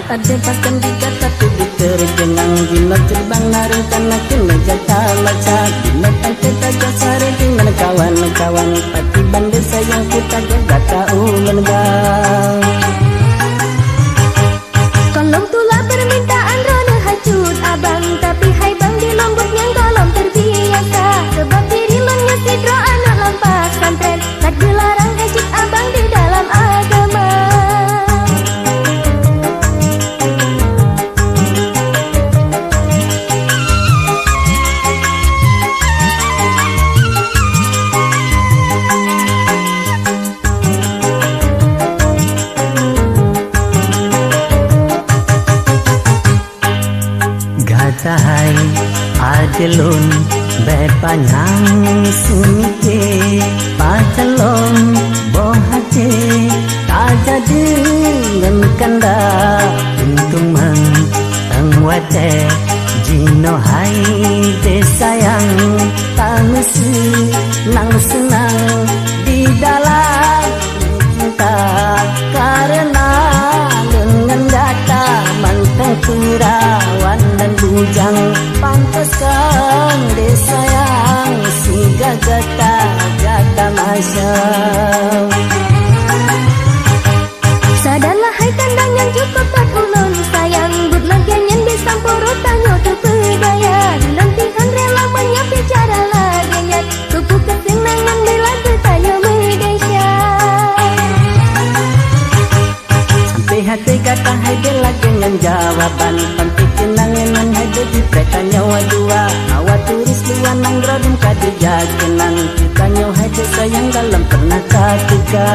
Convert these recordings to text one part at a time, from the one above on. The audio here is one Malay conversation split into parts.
ada bahkan juga tapi diterjengang Gino terbang naring karena kena jata maca Gino tangke taja sare dengan kawan-kawan Pati bandar sayang kita jaga tahu menegak. Kolom tulah permintaan Rona hacut abang, tapi hai bang di Lomboknya kolom terbiasa. Sebab diri lonnya sidro anak lampas santren, tak dilarang hacut abang di dalam agama. Gatahai adelon bepanyang sunike pacelon bohate taja dengan kanda untung man tangwate jino hai de sayang tangsi nang senang di dalam cinta karena dengan data manteng perawan dan bujang pantaskan de sayang si gagata jata masyam. Sadarlah hai kandang yang cukup tak ulun sayang, budlagian yang disampuru tanyo terpedaya. Dilantihan rela menyapi cara laganya, tubuh kesenangan bila bertanya medesya. Sampai hati kata hai bela dengan jawaban panti kenangan hai di pretanya wadua awak turis luar nang gradum kadi jakenan kita nyo hai sayang dalam pernah ketika.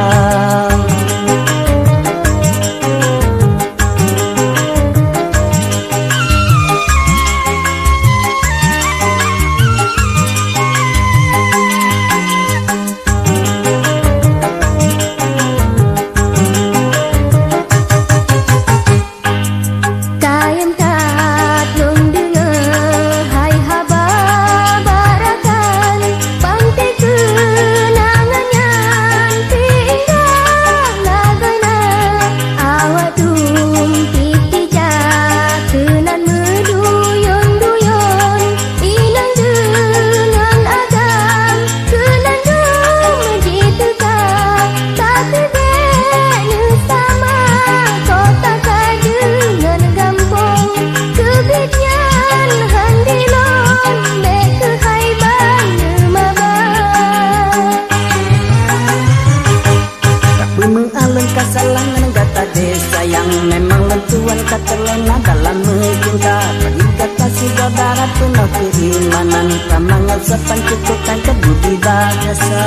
Kasalangan gata desa yang memang lentuan katerlena dalam mencinta. Bagi kata si saudara penuh keimanan, kamangal sepan cukupkan kebudi bahasa.